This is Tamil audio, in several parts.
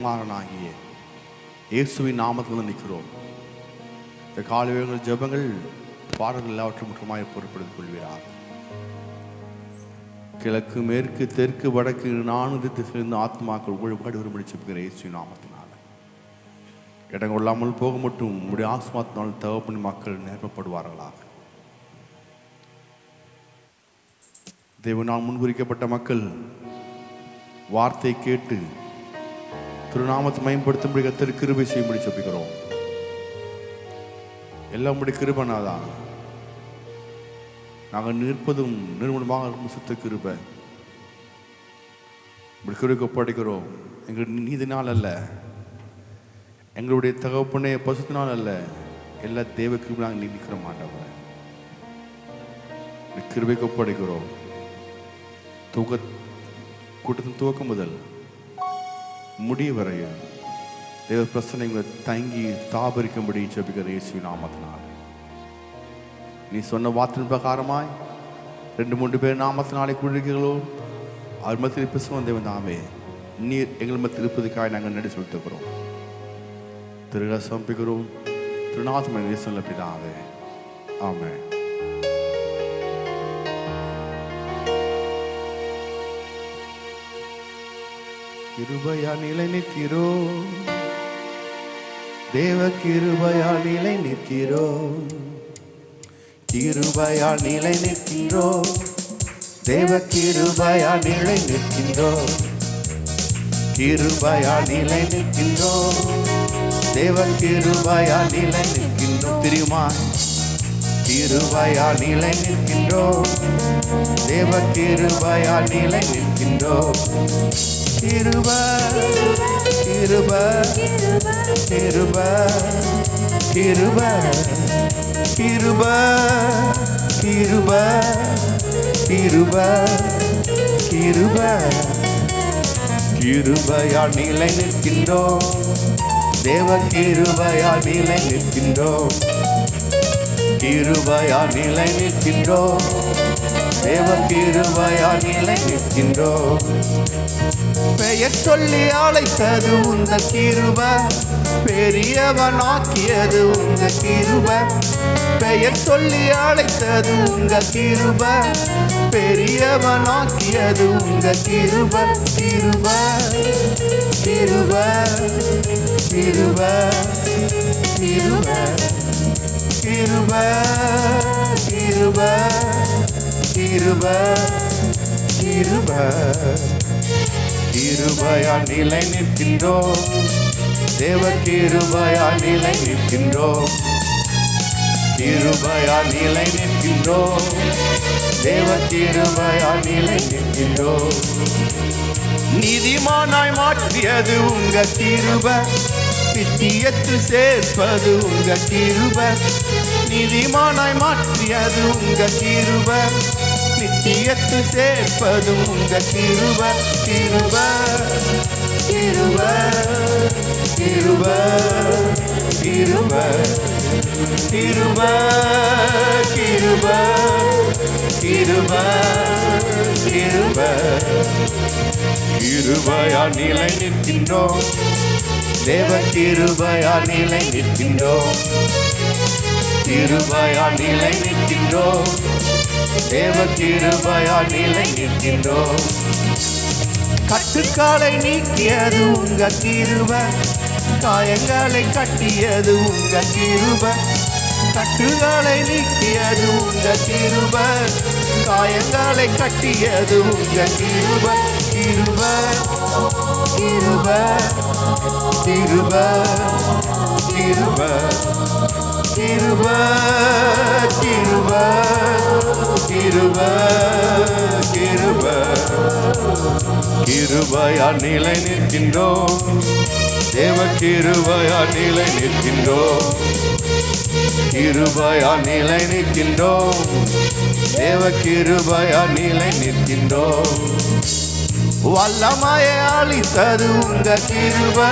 குமாரனாகிய இயேசுவின் நாமத்தில் நிற்கிறோம். இந்த காலைவேளைகள் ஜெபங்கள் பாடல்கள் எல்லாவற்றும் முற்றுமாய் பொறுப்படுத்திக் கொள்வீராக. கிழக்கு மேற்கு தெற்கு வடக்கு 4 திசையிலிருந்து ஆத்மாக்கள் ஒழுபாடு வரும்படி செப்புகிற இயேசுவின் நாமத்தினால இடம் கொள்ளாமல் போக மட்டும் உடைய ஆத்மாத்தினால் தகப்பன் மக்கள் நிரப்பப்படுவார்களாக. தேவனால் முன்குறிக்கப்பட்ட மக்கள் வார்த்தை கேட்டு திருநாமத்தை மேம்படுத்தும்படி கர்த்தர் கிருபை செய்யும்படி செபிக்கிறோம். எல்லாம் உடைய கிருபைனாதான் நாங்கள் நிற்பதும் நிறுவனமாக சுத்த கிருபை இப்படி கிருபை ஒப்படைக்கிறோம். எங்கள் நீதினால் அல்ல, எங்களுடைய தகப்பனே பசுத்தினால் அல்ல, எல்லா தேவ கிருபை நாங்கள் நிற்கிற மாட்டோம். கிருபைக்கு ஒப்படைக்கிறோம். கூட்டத்தின் துவக்கம் முதல் முடிய வரைய தேவ பிரசனைகளை தங்கி தாபரிக்கும்படி ஜெபிக்கிற இயேசுவின் நாமத்தினால் நீ சொன்ன வார்த்தையின் பிரகாரமாய் 2-3 பேர் நாமத்தினாலே கூடுகிறீர்களோ அவர் மத்தியில் பேசுவோம். தேவன் தாமே நீர் எங்கள் மத்தியில் இருப்பதுக்காக நாங்கள் நடி சொல்லிட்டுக்கிறோம். திருக சம்பிக்கிறோம். திருநாதம் சொல்ல பிதாவே, ஆமென். கிருபையா நிலை நிற்கிறோம், தேவ கிருபையா நிலை நிற்கிறோம், கிருபையா நிலை நிற்கிறோம், தேவ கிருபையா நிலை நிற்கின்றோம், கிருபையா நிலை நிற்கின்றோம், தேவ கிருபையா நிலை நிற்கின்றோம். தெரியுமா? கிருபையா நிலை நிற்கின்றோம், தேவ கிருபையா நிலை நிற்கின்றோம். கிருபை கிருபை கிருபை கிருபை கிருபை கிருபை கிருபை கிருபை கிருபையா நிலை நிற்கின்றோம், தேவ கிருபையா நிலை நிற்கின்றோம், கிருபையா நிலை நிற்கின்றோம், தேவ கிருபையா நிலை நிற்கின்றோம். பெயர் சொல்லி அழைத்தது உங்க கிருபை, பெரியவனாக்கியது உங்க கிருபை. பெயர் சொல்லி அழைத்தது உங்க கிருபை, பெரியவனாக்கியது உங்க கிருபை. கிருபை கிருபை கிருபை கிருபை கிருபை கிருபை கிருபை கிருபை கிருபையா நிலை நிற்கின்றோம், தேவ கிருபையா நிலை நிற்கின்றோம், கிருபையா நிலை நிற்கின்றோம், தேவ கிருபையா நிலை நிற்கின்றோம். நீதிமானாய் மாற்றியது உங்க கிருபை, நித்தியத்தில் சேர்ப்பது உங்க கிருபை. நீதிமானாய் மாற்றியது உங்க கிருபை, நித்தியத்தில் சேர்ப்பது உங்க கிருபை. கிருபை கிருபை கிருபை கிருபை கிருபை கிருபை கிருபை கிருபை கிருபையா நிலை நிற்கின்றோம், தேவ கிருபையா நிலை நிற்கின்றோம், கிருபையா நிலை நிற்கின்றோம், தேவ கிருபையா நிலை நிற்கின்றோம். கட்டுக்காலை நீக்கியது உங்க கிருபை, காயங்களை கட்டியது உங்க கிருபை. கட்டுகளை நீக்கியது உங்க கிருபை, காயங்களை கட்டியது உங்க கிருபை. கிருபை கிருபை கிருபை கிருபை கிருபை கிருபை கிருபை கிருபை கிருபையா நிலை நிற்கின்றோம், தேவ கிருபையா நிலை நிற்கின்றோம், கிருபையா நிலை நிற்கின்றோம், தேவ கிருபையா நிலை நிற்கின்றோம். வல்லமையை அளித்தது உங்க கிருபை,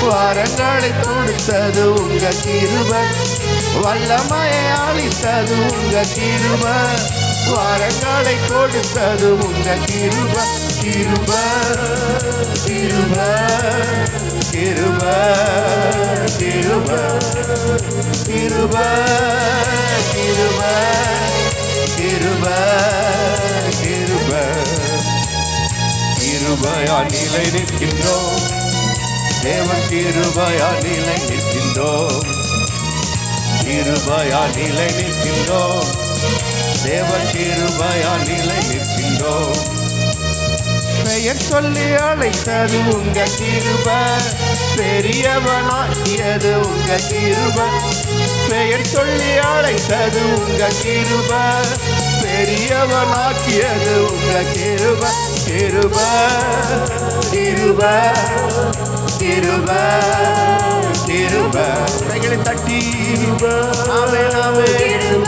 வரங்களை கொடுத்தது உங்க கிருபை. வல்லமையை அளித்தது உங்க கிருபை, வரங்களை கொடுத்தது உங்க கிருப கிருப கிருப கிருப கிருப கிருப கிருப கிருப கிருப கிருபையா நிலை நிற்கின்றோம் தேவன் கிருபையா நிலை நிற்கின்றோம் கிருபையா நிலை நிற்கின்றோம் தேவன் கிருபையா நிலை நிற்கின்றோம் பெயர் சொல்லி அழைத்தது உங்க கிருப பெரியவனாக்கியது உங்க கிருப பெயர் சொல்லி அழைத்தது உங்க கிருப பெரியவனாக்கியது உங்க கிருப கிருப கிருப கிருப கிருப கைகளை தட்டி ஆமென் ஆமென்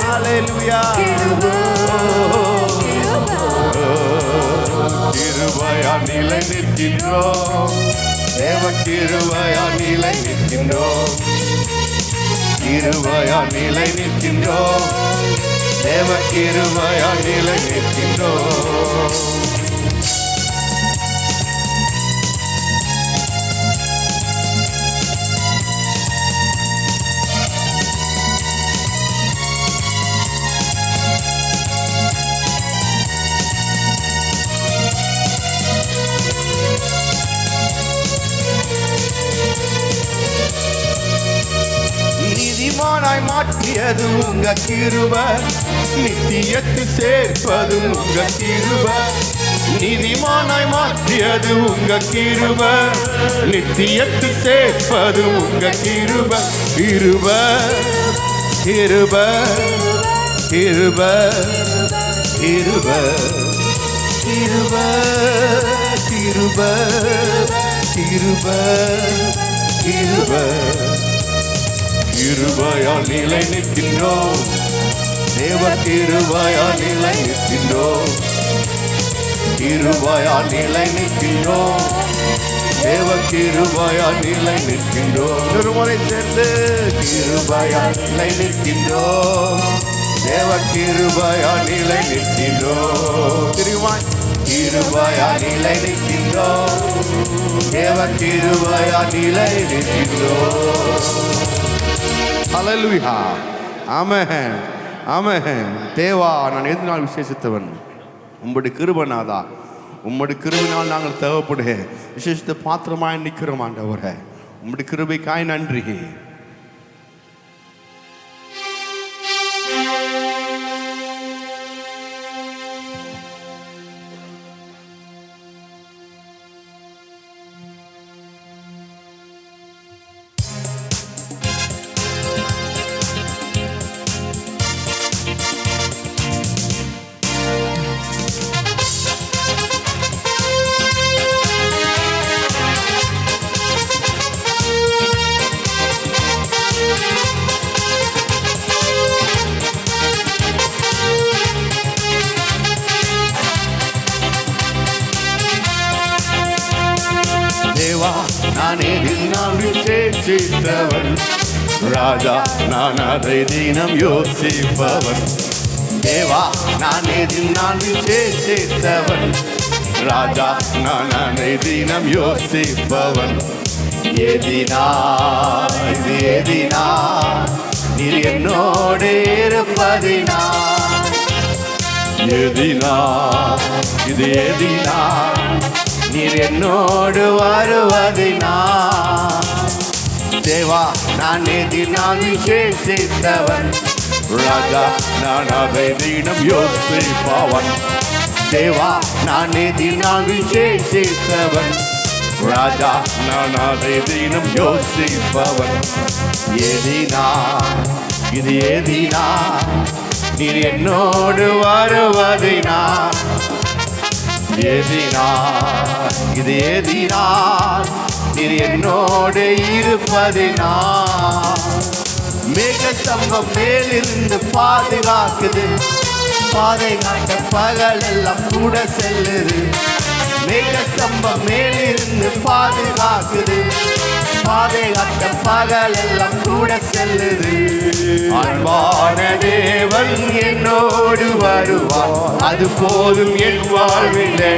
ஹல்லேலூயா கிருபையா நிலை நிற்கின்றோம் தேவ கிருபையா நிலை நிற்கின்றோம் கிருபையா நிலை நிற்கின்றோம் தேவ கிருபையா நிலை நிற்கின்றோம் நீதிமானாய் மாற்றியது உங்க கிருப நித்தியத்தில் சேர்ப்பது உங்க கிருப நீதிமானாய் மாற்றியது உங்க கிருப நித்தியத்தில் சேர்ப்பது உங்க கிருப கிருப கிருப கிருப கிருப கிருப கிருப கிருப கிருப கிருபையா நிலை நிற்கின்றோம் தேவ கிருபையா நிலை நிற்கின்றோம் கிருபையா நிலை நிற்கின்றோம் தேவ கிருபையா நிலை நிற்கின்றோம் ஒருமுறை சேர்ந்து கிருபையா நிலை நிற்கின்றோம் தேவ கிருபையா நிலை நிற்கின்றோம் திருவாய் கிருபையா நிலை நிற்கின்றோம் தேவ கிருபையா நிலை நிற்கின்றோம் ஹல்லேலூயா ஆமென் ஆமென் தேவா நான் எது நாள் விசேஷித்தவன் உம்முடைய கிருபைநாதா உம்முடைய கிருபையினால் நாங்கள் தேவைப்படுக விசேஷத்தை பாத்திரமாய் நிற்கிறோம் ஆண்டவரே உம்முடைய கிருபைக்காய் நன்றி நானே தினம் விசேஷித்தவன் ராஜா நான் அதை தினம் யோசிப்பவன் தேவா நானே தினம் விசேஷித்தவன் ராஜா நான் அதை தினம் யோசிப்பவன் எதினா இது எதினா நீர் என்னோடு இருப்பதினா எதினா இது எதினா நீர் என்னோடு வருவதினா தேவா நான் எதினால் விசேஷித்தவன் ராஜா நான் அதை தினம் யோசிப்பவன் தேவா நான் எதினால் விசேஷித்தவன் ராஜா நான் அதை தினம் யோசிப்பவன் எதினா இது எதினா நீர் என்னோடு வருவதினா எதினா இது எதினா நீர் என்னோடு இருப்பதினா மேக ஸ்தம்பம் மேலிருந்து பாதுகாக்குது பாதை காட்ட பகல் எல்லாம் கூட செல்லுது மேக ஸ்தம்பம் மேலிருந்து பாதுகாக்குது பாதை காட்ட பகலெல்லாம் கூட செல்லுது. அன்பான தேவன் என்னோடு வருவார், அது போதும் என் வாழ்விலே.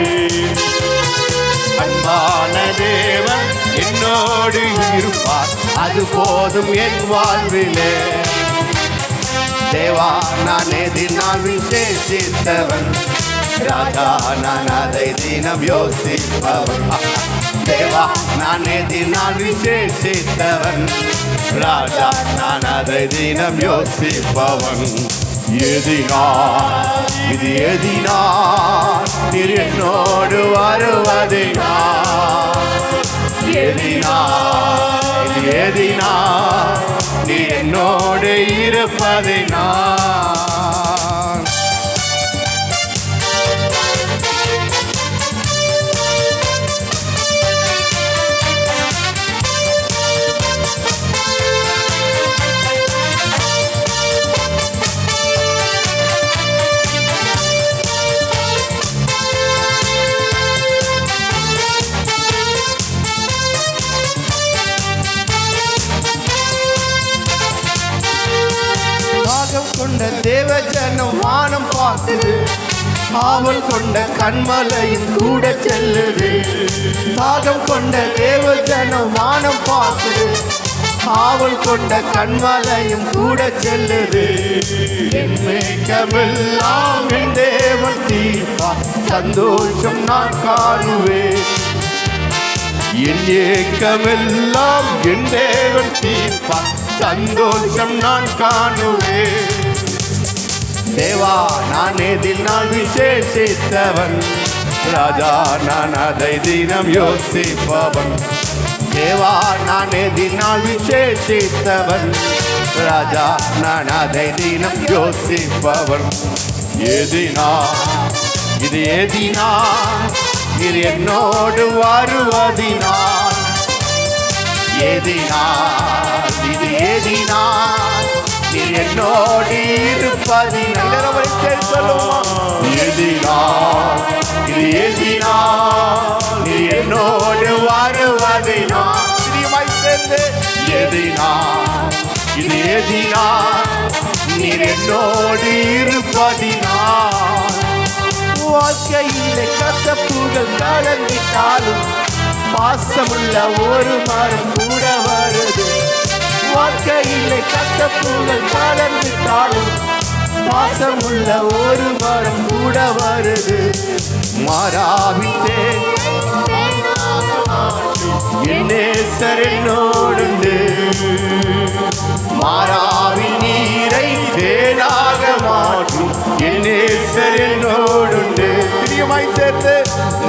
அன்பான தேவன் என்னோடு இருப்பார், அது போதும் என் வாழ்விலே. தேவா நான் எதினால் விசேஷித்தவன், ராஜா நான் அதை தினம் யோசிப்பவன். தேவா நான் எதினால் விசேஷித்தவன், ராஜா நான் அதை தினம் யோசிப்பவன். எதினால் இது எதினால் நீர் என்னோடு வருவதினால், எதினால் இது எதினால் நீ என்னோடு இருப்பதினால். கொண்ட தேவ ஜனம் வானம் பார்க்குது, ஆவல் கொண்ட கண்மலையும் கூட செல்லுது. தாகம் கொண்ட தேவ ஜனம் வானம் பார்க்குது, ஆவல் கொண்ட கண்மலையும் கூட செல்லுது. என் மேகமெல்லாம் என் தேவன் தீர்ப்பார், சந்தோஷம் நான் காணுவேன். என் ஏக்கமெல்லாம் என் தேவன் தீர்ப்பார், சந்தோஷம் நான் காணுவேன். தேவா நான் எதினால் விசேஷித்தவன், ராஜா நான் அதை தினம் யோசிப்பவன். தேவா நான் எதினால் விசேஷித்தவன், ராஜா நான் அதை தினம் யோசிப்பவன். எதினால் இது எதினால் நீர் என்னோடு வருவதினால், எதினால் இது எதினால் நீர் என்னோடு இருப்பதினால். எதினால் இது எதினால் நீர் என்னோடு வருவதினால். எதினால் இது எதினால் நீர் என்னோடு இருப்பதினால். வாழ்க்கையிலே கசப்புகள் கலந்திட்டாலும் பாசமுள்ள ஒரு மரம் கூட வருது. வாழ்க்கையிலே கசப்புகள் கலந்திட்டாலும் பாசமுள்ள ஒரு மரம் கூட வருது. மாறாவிட்டே என் நேசர் என்னோடுண்டு, மாறாவின் நீரை தேனாக மாற்றும் என் நேசர் என்னோடுண்டு. பிரியமாய் சேர்த்து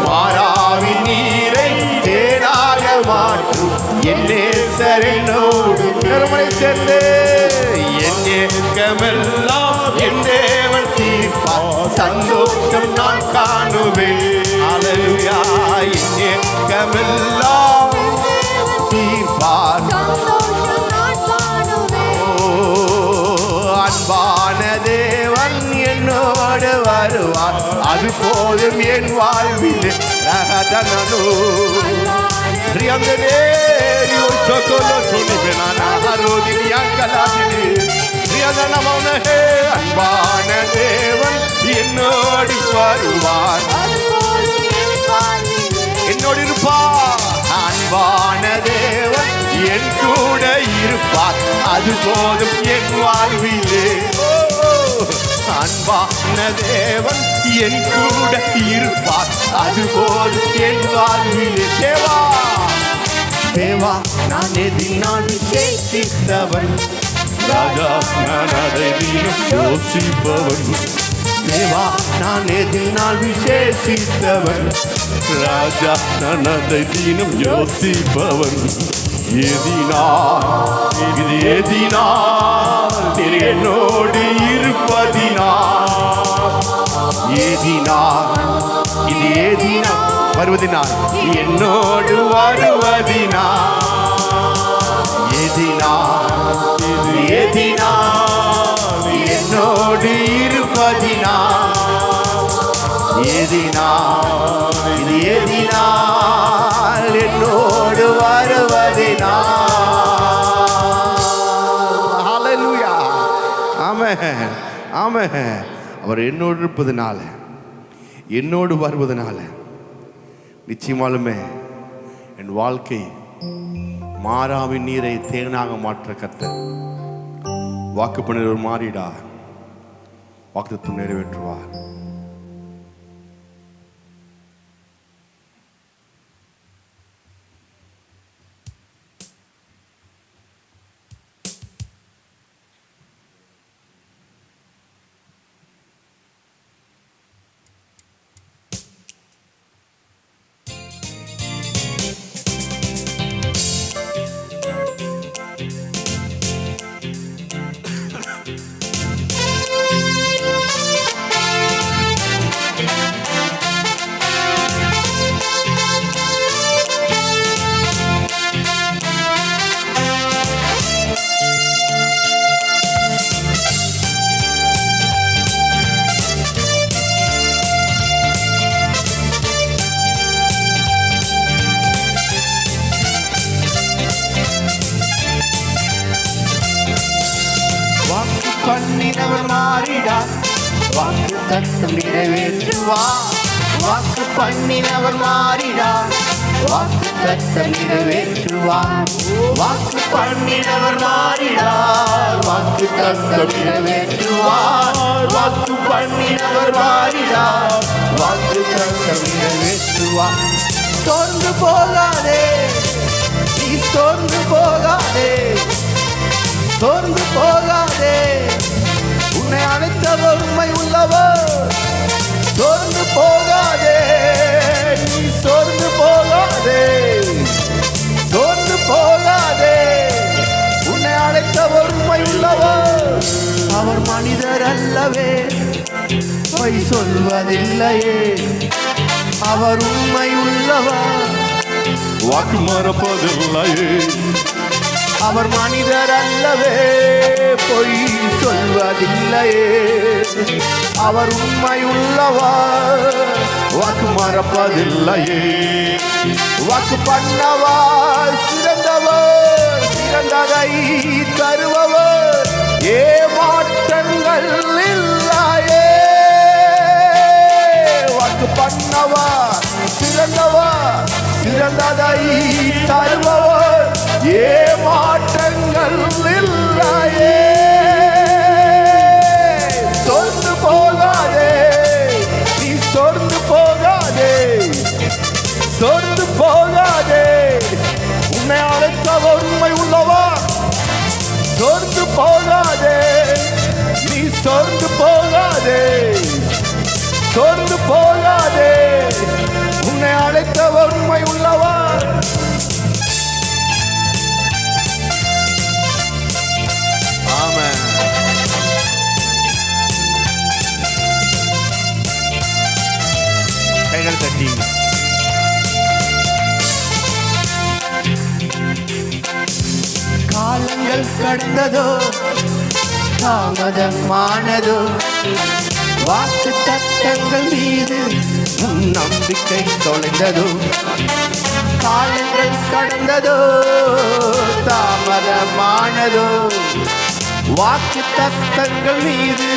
மாறாவின் நீரை தேனாக மாற்றும் என் நேசர் என்னோடு. பெருமை சேர்த்து என் ஏக்கமெல்லாம் என் தேவன் தீர்ப்பார், சந்தோஷம் நான் காணுவேன். அல்லேலூயா. என் ஏக்கமெல்லாம் தீர்ப்பார். அன்பான தேவன் என்னோடு வருவார், அது போதும் என் வாழ்வில். ரகதனோ ரியங்கனே யோசகோலோ துணிபெனானா ஹரோதினி அங்கலாதினி ரியதனமௌனஹே. அன்பான தேவன் என்னோடு வருவார், என்னோடு இருப்பார். அன்பான தேவன் என் கூட இருப்பார், அது போதும் என் வாழ்விலே. அன்பான தேவன் என் கூட இருப்பார், அது போதும் என் வாழ்விலே. தேவா தேவா நான் எதினால் விசேஷித்தவன், ராஜா நான் அதை தினம் யோசிப்பவன். தேவா நான் எதினால் விசேஷித்தவன், ராஜா நான் அதை தினம் யோசிப்பவன். எதினால் இது எதினால் நீர் என்னோடு இருப்பதினால், எதினால் இது எதினால் வருவதினால் என்னோடு வருவதினால், எதினால் இது எதினால் என்னோடு இருப்பதினால், எதினால் இது எதினால் என்னோடு வருவதினால். அவர் என்னோடு இருப்பதுனால, என்னோடு வருவதனால நிச்சயமாலுமே என் வாழ்க்கை மாறாவின் நீரை தேனாக மாற்ற கர்த்தர் வாக்கு பண்ணிடுவர். மாறிடா, வாக்குத்தத்தம் நிறைவேற்றுவார். பண்ணினவர் மாறிடார், வாக்கு தத்தம் நிறைவேற்றுவார். வாக்கு பண்ணினவர் மாறிடார், வாக்கு தத்தம் நிறைவேற்றுவார். வாக்கு பண்ணினவர் மாறிடார், வாக்கு தத்தம் நிறைவேற்றுவார். வாக்கு பண்ணினவர் மாறிடார், வாக்கு தத்தம் நிறைவேற்றுவார். சோர்ந்து போகாதே, நீ சோர்ந்து போகாதே, சோர்ந்து போகாதே, உன்னை அழைத்தவர் உண்மை உள்ளவர். சோர்ந்து போகாதே, நீ சோர்ந்து போகாதே, சோர்ந்து போகாதே, உன்னை அழைத்தவர் உண்மை உள்ளவர். அவர் மனிதர் அல்லவே, பொய் சொல்வதில்லையே, அவர் உண்மை உள்ளவர், வாக்கு மறப்பதில்லையே. அவர் மனிதர் அல்லவே, பொய் சொல்வதில்லையே, அவர் உண்மை உள்ளவர், வாக்கு மறப்பதில்லையே. வாக்கு பண்ணவர் சிறந்தவர், சிறந்ததை தருபவர், ஏமாற்றங்கள் இல்லையே. வாக்கு பண்ணவர் சிறந்தவர், சிறந்ததை தருபவர், ஏமாற்றங்கள் இல்லையே. சோர்ந்து போகாதே, நீ சோர்ந்து போகாதே, சோர்ந்து போகாதே, உன்னை அழைத்தவர் உண்மை உள்ளவர். சோர்ந்து போகாதே, நீ சோர்ந்து போகாதே, சோர்ந்து போகாதே, உன்னை அழைத்தவர் உண்மை உள்ளவர். ஆமென். கைகள் தட்டி காலங்கள் கடந்ததோ, தாமதமானதோ, வாக்கு தத்தங்கள் மீது நம்பிக்கை தொலைந்ததோ. காலங்கள் கடந்ததோ, தாமதமானதோ, வாக்கு தத்தங்கள் மீது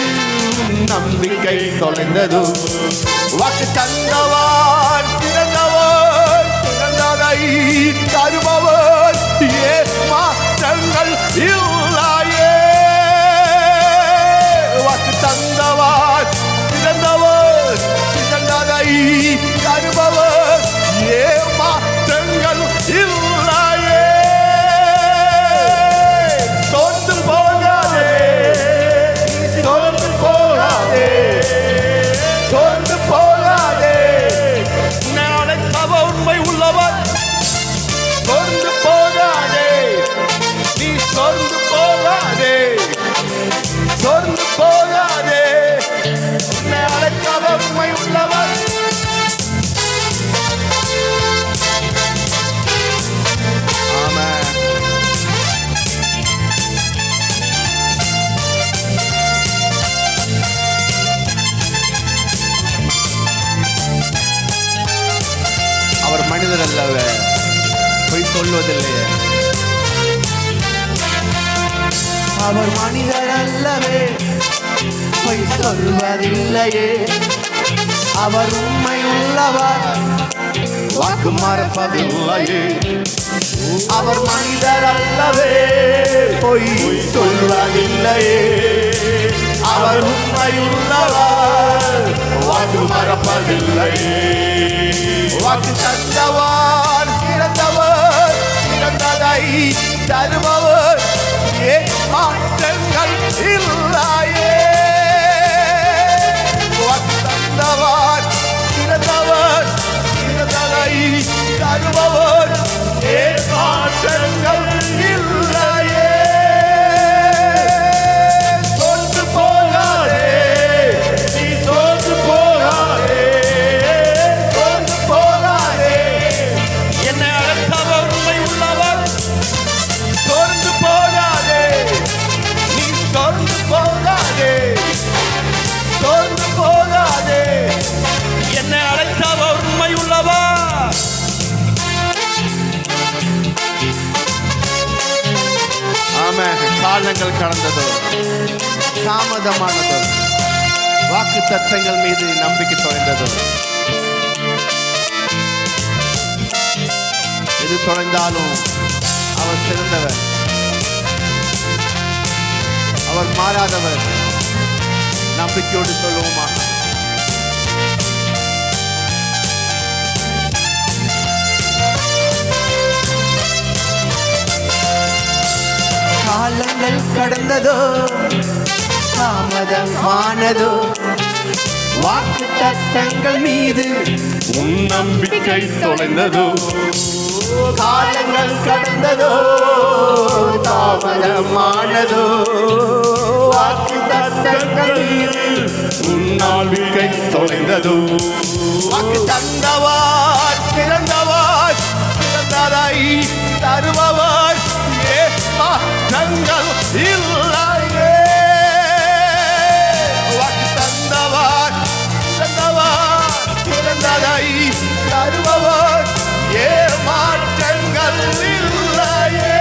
நம்பிக்கை தொலைந்ததோ. வாக்கு தந்தவர் சிறந்தவர், சிறந்ததை தருபவர், ஏமாற்றங்கள் இல்லையே. வாக்கு தந்தவர் சிறந்தவர், சிறந்ததை தருபவர், ஏமாற்றங்கள் இல்லையே. சோர்ந்து போகாதே, சோர்ந்து போகாதே, சோர்ந்து போகாதே, உன்னை அழைத்தவர் உண்மை உள்ளவர். சோர்ந்து போகாதே, நீ சோர்ந்து போகாதே, சோர்ந்து போகாதே, உன்னை அழைத்தவர் உண்மை உள்ளவர். ஆமென். அவர் மனிதர் அல்லவே, பொய் சொல்வதில்லையே. அவர் மனிதர் அல்லவே, பொய் சொல்வதில்லையே. அவர் உண்மை உள்ளவர், வாக்கு மறப்பதில்லையே. அவர் மனிதர் அல்லவே, பொய் சொல்வதில்லையே. அவர் உண்மை உள்ளவர், வாக்கு மறப்பதில்லையே. வாக்கு தந்தவர் சிறந்தவர், சிறந்ததை தருபவர், மாற்றங்கள் இல்லையே. வாக்கு தந்தவர் சிறந்தவர், சிறந்ததை தருபவர், மாற்றங்கள் இல்லையே. தோற்று போகாதே, நீ தோற்று போகாதே, தோற்று போகாதே. என்னை அழைத்தவர் உண்மை உள்ளவர், தோற்று போகாதே, நீ தோற்று போகாதே, தோற்று போகாதே. என்னை அழைத்தவர் உண்மை உள்ளவர். காலங்கள் கடந்ததோ, தாமதமானதோ, வாக்கு தத்தங்கள் மீது நம்பிக்கை தொலைந்ததோ, எது தொலைந்தாலும் அவர் சிறந்தவர், அவர் மாறாதவர். நம்பிக்கையோடு சொல்லுவோமா? காலங்கள் கடந்ததோ, தாமதமானதோ, வாக்கு தத்தங்கள் மீது உன் நம்பிக்கை தொலைந்ததோ. காலங்கள் கடந்ததோ, தாமதமானதோ, வாக்கு தத்தங்கள் மீது உன் நம்பிக்கை தொலைந்ததோ. வாக்கு தந்தவர் சிறந்தவர், சிறந்ததை தருபவர், மாற்றங்கள் இல்லையே. வாக்கு தந்தவர் சிறந்தவர், சிறந்ததை தருபவர், மாற்றங்கள் இல்லையே.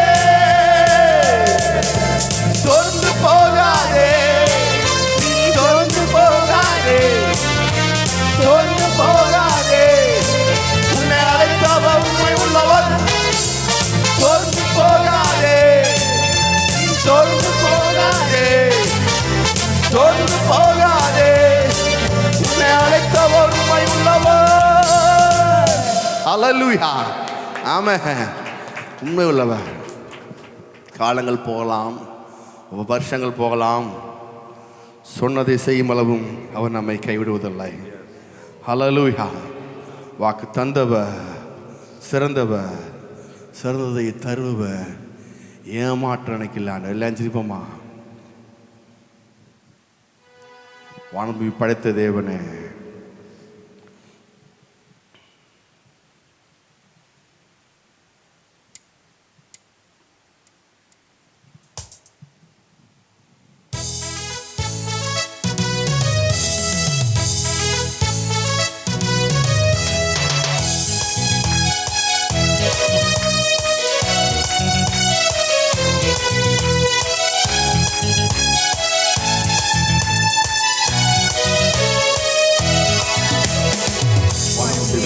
சோர்ந்து போகாதே, நீ சோர்ந்து போகாதே, சோர்ந்து போகாதே. உன்னை அழைத்தவர் உண்மை உள்ளவர், சோர்ந்து போகாதே, சோர்ந்து போகாதே, சோர்ந்து போகாதே. உன்னை அழைத்தவர் உண்மை உள்ளவர். ஹல்லேலூயா, ஆமென். உண்மை உள்ளவர். காலங்கள் போகலாம், வருஷங்கள் போகலாம், சொன்னதை செய்யும் அளவும் அவர் நம்மை கைவிடுவதில்லை. ஹல்லேலூயா. வாக்கு தந்தவர் சிறந்தவர், சிறந்ததை தருபவர், ஏமாற்ற நினைக்கலான்னு எல்லாம் சிரிப்போமா? வானபூமி படைத்த தேவனே,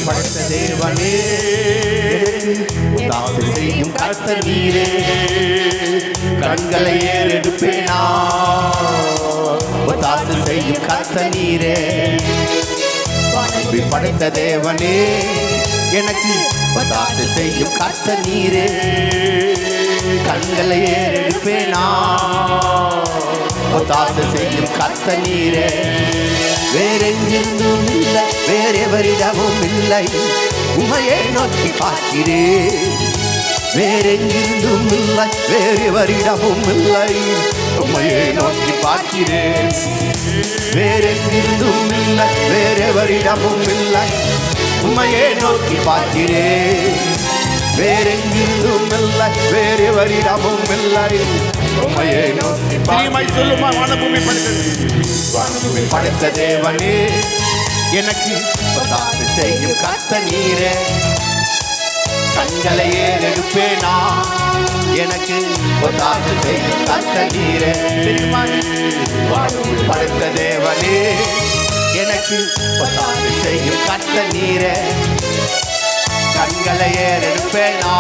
படைத்த தேவனே, உதாசி செய்யும் கர்த்தர் நீரே. கண்களை ஏறெடுப்பேனா, உதாசி செய்யும் கர்த்தர் நீரே. படைத்த தேவனே, எனக்கு உதாசி செய்யும் கர்த்தர் நீரே. கண்களை ஏறெடுப்பேனா, உதாசி செய்யும் கர்த்தர் நீரே. வேறெங்கிருந்தும் இல்லை, வேறெவரிடமும் இல்லை, உமையை நோக்கி பார்க்கிறேன். வேறெங்கிருந்தும் இல்லை, வேறெவரிடமும் இல்லை, உமையை நோக்கி பார்க்கிறேன். வேறெங்கிருந்தும் இல்லை, வேறெவரிடமும் இல்லை, உமையை நோக்கி பார்க்கிறேன். வேறெங்கிருந்தும் இல்லை, வேறெவரிடமும் இல்லை, உமையை நோக்கி பார்க்கிறேன். சொல்லுமா? வானபூமி படைத்த தேவனே, எனக்கு உதாசி செய்யும் கர்த்தர் நீரே. கண்களை ஏறெடுப்பேனா, எனக்கு ஒத்தாசை செய்யும் கர்த்தர் நீரே. படைத்த தேவனே எனக்கு ஒத்தாசை செய்யும் கர்த்தர் நீரே. கண்களை ஏறெடுப்பேனா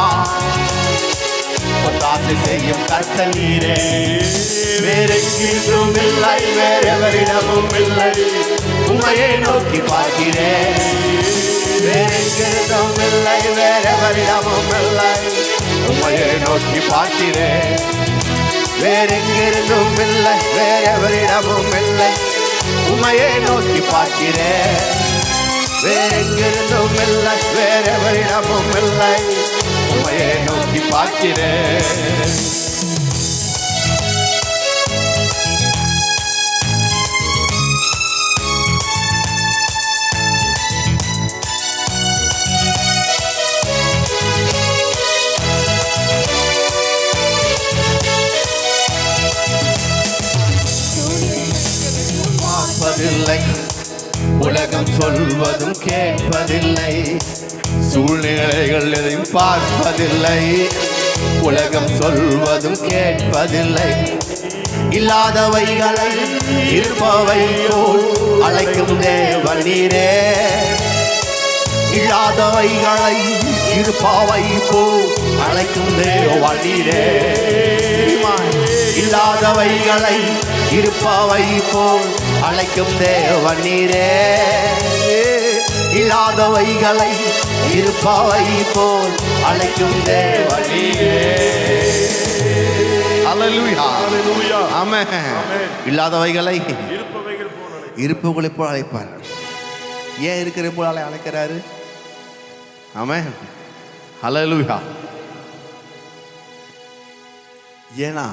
ஒத்தாசை செய்யும் கர்த்தர் நீரே. வேறெங்கிலும் இல்லை, வேறெவரிடமும் இல்லை, உம்மையே நோக்கி பார்க்கிறேன். வேறெங்கிலும் இல்லை, வேறெவரிடமும் இல்லை, உம்மையே நோக்கி பார்க்கிறேன். வேறெங்கிருந்தும் இல்லை, வேறெவரிடமும் இல்லை, உம்மையே நோக்கி பார்க்கிறேன். வேறெங்கிருந்தும் இல்லை, வேறெவரிடமும் இல்லை, உம்மையே நோக்கி பார்க்கிறேன். பார்ப்பதில்லை, உலகம் சொல்வதும் கேட்பதில்லை, சூழ்நிலைகள் எதையும் பார்ப்பதில்லை, உலகம் சொல்வதும் கேட்பதில்லை. இல்லாதவைகளை இருப்பவை போல் அழைக்கும் தேவன் நீரே. இல்லாதவைகளை இருப்பவை போல் அழைக்கும் தேவன் நீரே. இல்லாதவைகளை இருப்பவை போல் அழைக்கும் தேவன் நீரே. இல்லாதவைகளை இருப்பவை போல் அழைக்கும் தேவன் நீரே. அல்லேலூயா, அல்லேலூயா, ஆமென். இல்லாதவைகளை இருப்பவர்களை போல் அழைப்பார். ஏன் இருக்கிற போல் அழைக்கிறாரு? ஆமென், அல்லேலூயா. ஏன்னா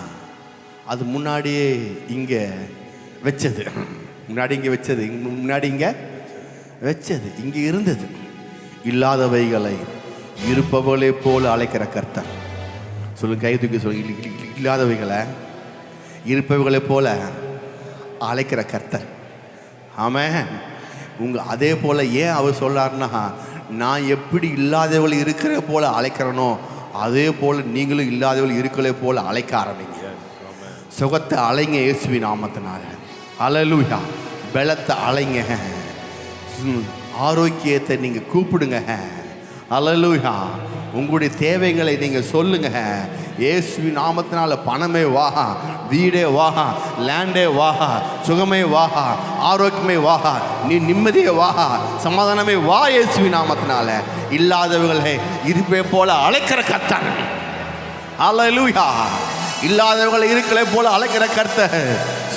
அது முன்னாடியே இங்க வச்சது, முன்னாடி இங்க வச்சது, முன்னாடி இங்க வச்சது, இங்க இருந்தது. இல்லாதவைகளை இருப்பவளை போல அழைக்கிற கர்த்தர். சொல்லுங்க, கை தூக்கி சொல்லுங்க. இல்லாதவைகளை இருப்பவர்களை போல அழைக்கிற கர்த்தர். ஆமென். அதே போல ஏன் அவர் சொல்றாருன்னா, நான் எப்படி இல்லாதவள் இருக்கிற போல அழைக்கிறனோ அதே போல நீங்களும் இல்லாதவள் இருக்கிற போல அழைக்க ஆரம்பிங்க. சுகத்தை அலைங்க இயேசுவின் நாமத்தினால. அல்லேலூயா. பலத்தை அலைங்க, ஆரோக்கியத்தை நீங்க கூப்பிடுங்க. அல்லேலூயா. உங்களுடைய தேவைகளை நீங்க சொல்லுங்க. இயேசுவின் நாமத்தினால பணமே வா, வீடே வா, லேண்டே வா, சுகமே வா, ஆரோக்கியமே வா, நீ நிம்மதியே வா, சமாதானமே வா. இயேசுவின் நாமத்தினால இல்லாதவர்களை இருப்பே போல அழைக்கிற கர்த்தர். அல்லேலூயா. இல்லாதவர்களை இருக்கிற போல அழைக்கிற கர்த்தர்.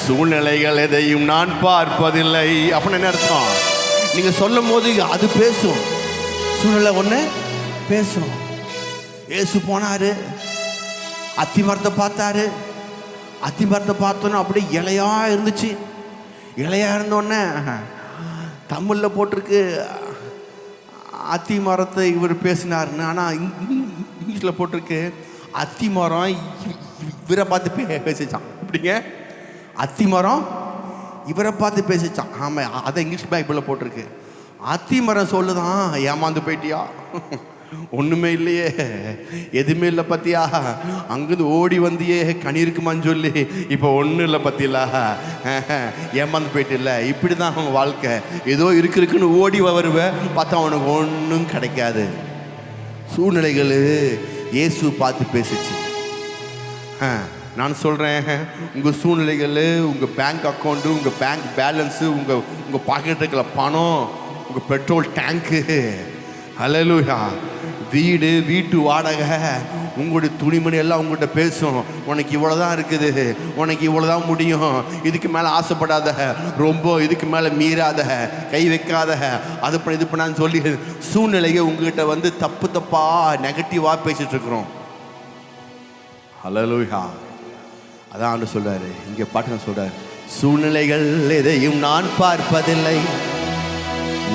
சூழ்நிலைகள் எதையும் நான் பார்ப்பதில்லை அப்படின்னு என்ன அர்த்தம்? நீங்க சொல்லும் போது அது பேசும். சூழ்நிலை ஒண்ணு பேசும். இயேசு போனாரு, அத்திமரத்தை பார்த்தாரு. அத்திமரத்தை பார்த்தோன்னே அப்படியே இலையா இருந்துச்சு. இலையா இருந்தோடனே தமிழ்ல போட்டிருக்கு அத்திமரத்தை இவர் பேசினாருன்னு. ஆனால் இங்கிலீஷில் போட்டிருக்கு அத்திமரம் இவரை பார்த்து பேசிச்சான். அப்படிங்க, அத்திமரம் இவரை பார்த்து பேசிச்சான். ஆமாம், அதை இங்கிலீஷ் பைபிளில் போட்டிருக்கு. அத்திமரம் சொல்லுதான், ஏமாந்து போயிட்டியா, ஒன்றுமே இல்லையே, எதுவுமே இல்லை பத்தியா, அங்கிருந்து ஓடி வந்தியே கனி இருக்குமான்னு சொல்லி இப்போ ஒன்றும் இல்லை பத்தியில, ஏமாந்து போயிட்டு இல்லை. இப்படி தான் அவன் வாழ்க்கை. ஏதோ இருக்குன்னு ஓடி வருவேன், பார்த்தா அவனுக்கு ஒன்றும் கிடைக்காது. சூழ்நிலைகள் இயேசு பார்த்து பேசிச்சு. நான் சொல்கிறேன், உங்கள் சூழ்நிலைகள், உங்கள் பேங்க் அக்கௌண்ட்டு, உங்கள் பேங்க் பேலன்ஸு, உங்கள் பாக்கெட்டில் இருக்கிற பணம், உங்கள் பெட்ரோல் டேங்க்கு, அல்லேலூயா, வீடு, வீட்டு வாடகை, உங்களுடைய துணிமணி எல்லாம் உங்கள்கிட்ட பேசும். உனக்கு இவ்வளோ தான் இருக்குது, உனக்கு இவ்வளோ தான் முடியும், இதுக்கு மேலே ஆசைப்படாத, ரொம்ப இதுக்கு மேலே மீறாத, கை வைக்காத, அது பண்ண இது பண்ணான்னு சொல்லி சூழ்நிலையை உங்ககிட்ட வந்து தப்பு தப்பாக நெகட்டிவாக பேசிகிட்டு இருக்கிறோம். அல்லேலூயா. அதான் ஆண்டு சொல்கிறாரு, இங்கே பாட்டு சொல்கிறார், சூழ்நிலைகள் எதையும் நான் பார்ப்பதில்லை,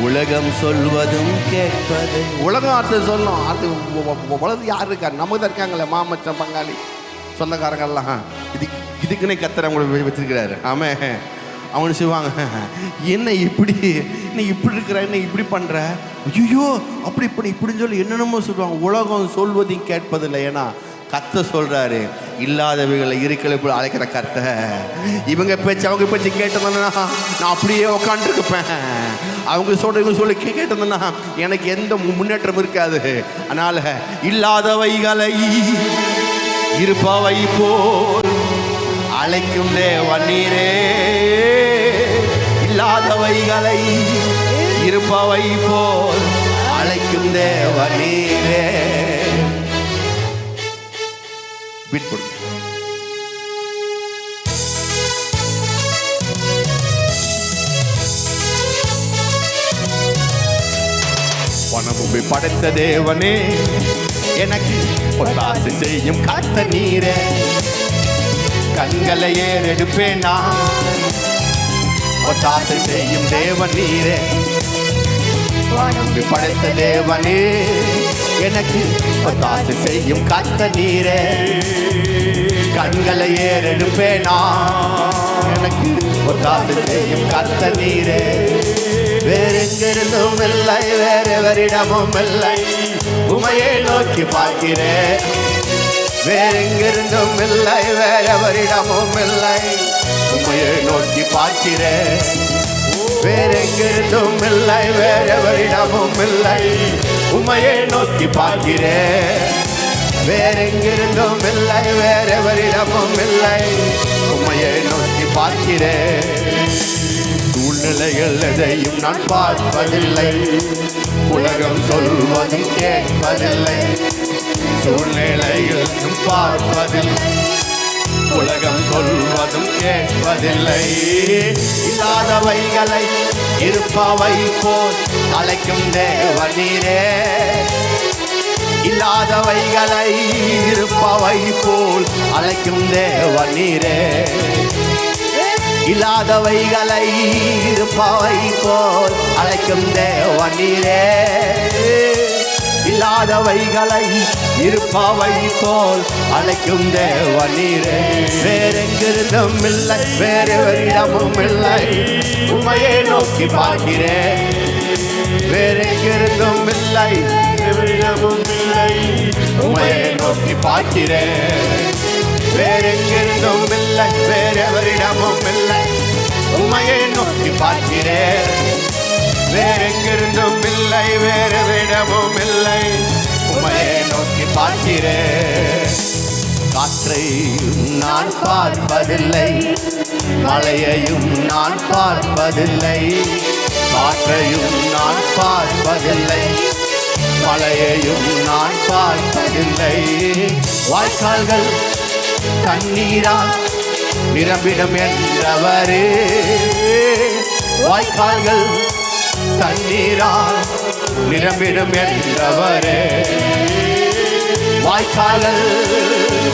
உலகம் சொல்வதும் கேட்பது. உலகம் அடுத்து சொல்லும், அடுத்து உலகம் யார் இருக்கார்? நமக்கு தான் இருக்காங்களே, மாமச்சம், பங்காளி, சொந்தக்காரங்கெல்லாம். இதுக்குன்னே கத்தரை அவங்களை வச்சிருக்கிறாரு. ஆமாம், அவனு செய்வாங்க, என்ன இப்படி இருக்கிற, என்ன இப்படி பண்ணுற, ஐயோ அப்படி இப்படின்னு சொல்லி என்னென்னமோ சொல்லுவாங்க. உலகம் சொல்வதையும் கேட்பதில்லை. ஏன்னா கத்த சொல்றாரு, இல்லாதவைகளை இருக்கிற போல அழைக்கிற கத்த. இவங்க பேச்சு அவங்க பேச்சு கேட்டதுன்னா நான் அப்படியே உட்காந்துருப்பேன். அவங்க சொல்ற சொல்லி கேட்டதுன்னா எனக்கு எந்த முன்னேற்றம் இருக்காது. அதனால இல்லாதவைகளை இருப்பவை போல் அழைக்கும் தேவன் நீரே. இல்லாதவைகளை இருப்பவை போல் அழைக்கும் தேவன் நீரே. பீட் போடு. வானபூமி படைத்த தேவனே, எனக்கு ஒத்தாசை செய்யும் கர்த்தர் நீரே. கண்களை ஏறெடுப்பேன் நான், ஒத்தாசை செய்யும் தேவன் நீரே. வானபூமி படைத்த தேவனே, எனக்கு ஒத்தாசை செய்யும் கர்த்தர் நீரே. கண்களை ஏறெடுப்பேன் நான், எனக்கு ஒத்தாசை செய்யும் கர்த்தர் நீரே. வேறெங்கிருந்தும் இல்லை, வேறெவரிடமும் இல்லை, உமையை நோக்கி பார்க்கிறேன். வேறெங்கிருந்தும் இல்லை, வேறெவரிடமும் இல்லை, உமையை நோக்கி பார்க்கிறேன். வேறெங்கிருந்தும் இல்லை, வேறெவரிடமும் இல்லை, உமையை நோக்கி பார்க்கிறேன். வேறெங்கிருந்தும் இல்லை, வேறெவரிடமும் இல்லை, உமையை நோக்கி பார்க்கிறேன். சூழ்நிலைகள் எதையும் நான் பார்ப்பதில்லை, உலகம் சொல்வதும் கேட்பதில்லை. சூழ்நிலைகள் பார்ப்பதில்லை, உலகம் சொல்வதும் கேட்பதில்லை. இல்லாதவைகளை இருப்பவை போல் அழைக்கும் தேவன் நீரே. இல்லாதவைகளை இருப்பவை போல் அழைக்கும் தேவன் நீரே. இல்லாதவைகளை இருப்பவை போல் அழைக்கும் தேவன் நீரே. இல்லாதவைகளை இருப்பவை போல் அழைக்கும் தேவன் நீரே. வேறெங்கிருந்தும் இல்லை, வேறெவரிடமும் இல்லை, உமையை நோக்கி பார்க்கிறேன். வேறெங்கிருந்தும் இல்லை, வேறெவரிடமும் இல்லை, உமையை நோக்கி பார்க்கிறேன். வேறெங்கிருந்தும் இல்லை, வேறெவரிடமும் இல்லை, உமையை நோக்கி பார்க்கிறேன். வேறெங்கிருந்தும் இல்லை, வேறெவரிடமும் இல்லை, உமையை நோக்கி பார்க்கிறேன். காற்றையும் நான் பார்ப்பதில்லை, மழையையும் நான் பார்ப்பதில்லை. காற்றையும் நான் பார்ப்பதில்லை, மழையையும் நான் பார்ப்பதில்லை. வாய்க்கால்கள் தண்ணீரால் நிரம்பிடும் என்றவரே. வாய்க்கால்கள் தண்ணீரால் நிரம்பிடும் என்றவரே. வாய்க்கால்கள்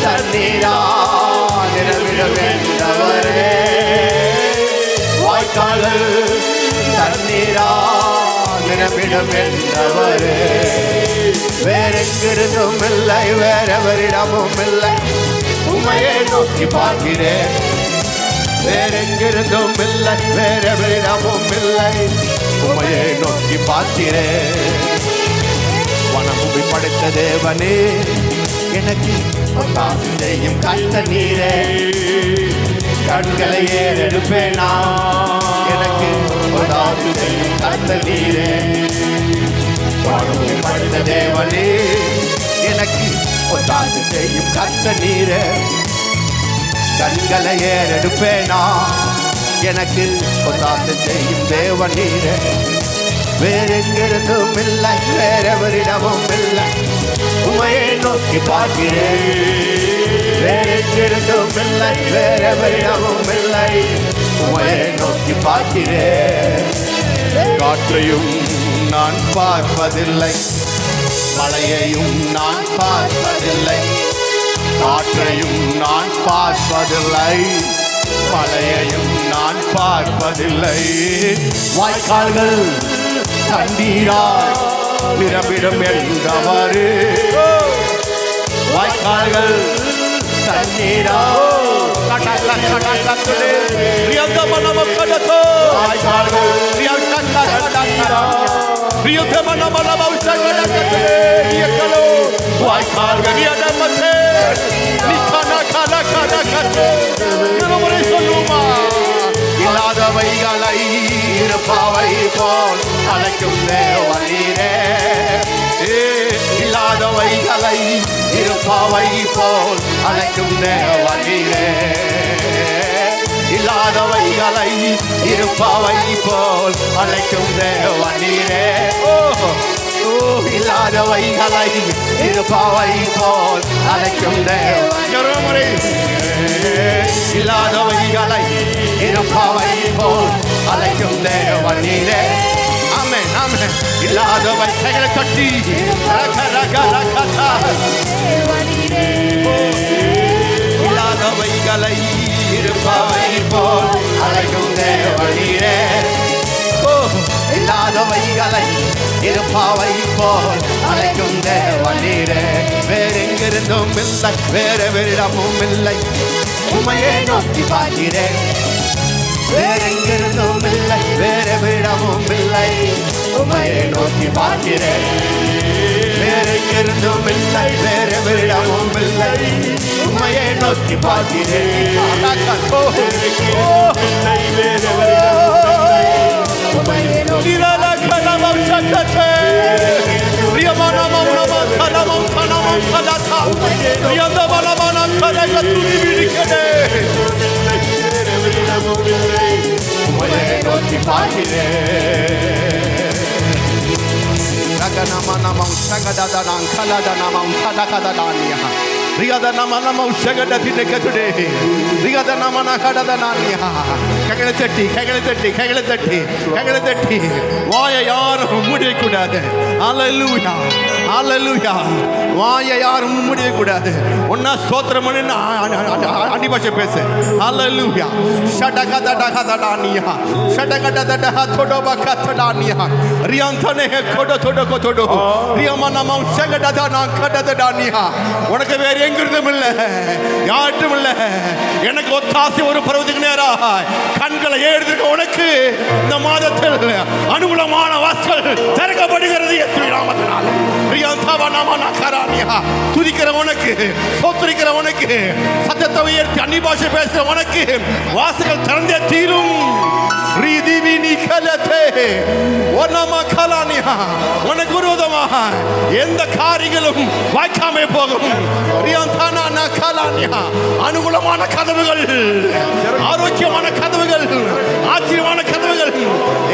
தண்ணீரால் நிரம்பிடும் என்றவரே. வாய்க்கால்கள் தண்ணீரால் நிரம்பிடும் என்றவரே. வேறெங்கிருந்தும் இல்லை, வேறெவரிடமும் இல்லை, உமையை நோக்கி பார்க்கிறேன். வேறெங்கிருந்தும் இல்லை, வேறெவரிடமும் இல்லை, உமையை நோக்கி பார்க்கிறேன். வானபூமி படைத்த தேவனே, எனக்கு ஒத்தாசை செய்யும் கர்த்தர் நீரே. கண்களை ஏறெடுப்பேன் நான், எனக்கு ஒத்தாசை செய்யும் கர்த்தர் நீரே. வானபூமி படைத்த தேவனே, எனக்கு ஒத்தாசை செய்யும் கர்த்தர் நீரே. கண்களை ஏறெடுப்பேன் நான், எனக்கு ஒத்தாசை செய்யும் தேவன் நீரே. வேறெங்கிருந்தும் இல்லை, வேறெவரிடமும் இல்லை, உமையை நோக்கி பார்க்கிறேன். வேறெங்கிருந்தும் இல்லை, வேறெவரிடமும் இல்லை, உமையை நோக்கி பார்க்கிறேன். காற்றையும் நான் பார்ப்பதில்லை, மழையையும் நான் பார்ப்பதில்லை. காற்றையும் நான் பார்ப்பதில்லை, மழையையும் நான் பார்ப்பதில்லை. வாய்க்கால்கள் தண்ணீரால் நிரம்பிடும் என்றவரே. வாய்க்கால்கள் தண்ணீரால் வாய்க்கால்கள் இல்லாதவைகளை இருப்பவை போல் அழைக்கும் தேவனீரே. இல்லாதவைகளை இருப்பவை போல் அழைக்கும் தேவனீரே. இல்லாதவைகளை இருப்பவை போல் அழைக்கும் தேவனீரே. இல்லாதவைகளை இருப்பவை போல் அழைக்கும் தேவனீரே. இல்லாதவைகளை இருப்பவை போல் அழைக்கும் தேவனீரே. ஆமென் ஆமென். இல்லாதவை கைகளை தட்டி இல்லாதவைகளை இருப்பவை போல் அழைக்கும் தேவனீரே. இல்லாதவைகளை இருப்பவை போல் அழைக்கும் தேவனீரே. வேறெங்கிருந்தும் இல்லை, வேறெவரிடமும் இல்லை, உம்மையே நோக்கி பார்க்கிறேன். வேறெங்கிருந்தும் இல்லை, வேறெவரிடமும் இல்லை, உம்மையே நோக்கி பார்க்கிறேன். வேறெங்கிருந்தும் இல்லை, வேறெவரிடமும் இல்லை, உம்மையே நோக்கி பார்க்கிறேன். வாயை யாரும் முடியக்கூடாது. அல்லேலூயா அல்லேலூயா. வாயை யாரும் முடியக்கூடாது. ஒன்னா ஸ்தோத்திரம் பண்ணி அடிபாஷை பேசு. அல்லேலூயா. ஷடகதடகதடானியா ஷடகதடஹதோடபகதடானியா ரியாந்தனே கோடதோடகதோடோ ரியமனமம் ஷகடதனாகடதடானியா. உனக்கு வேற எங்கிருந்தும் இல்லை, யார்ட்டும் இல்லை. எனக்கு ஒத்தாசை ஒரு பருவத்துக்கு நேரம் கண்களை ஏழுதுக்கு உனக்கு இந்த மாதத்தில் அனுகூலமான வாசல் திறக்கப்படுகிறது இயேசுவின் நாமத்தினால. துதிக்கிற உனக்கு, சோத்திரிக்கிற உனக்கு, சத்தத்தை உயர்த்தி அந்நிய பாஷை பேசுற உனக்கு வாசல்கள் திறந்தே தீரும். உனக்கு விரோதமாக எந்த காரியங்களும் வாய்க்காமே போகும். அனுகூலமான கதவுகள், ஆரோக்கியமான கதவுகள், ஆச்சரியமான கதவுகள்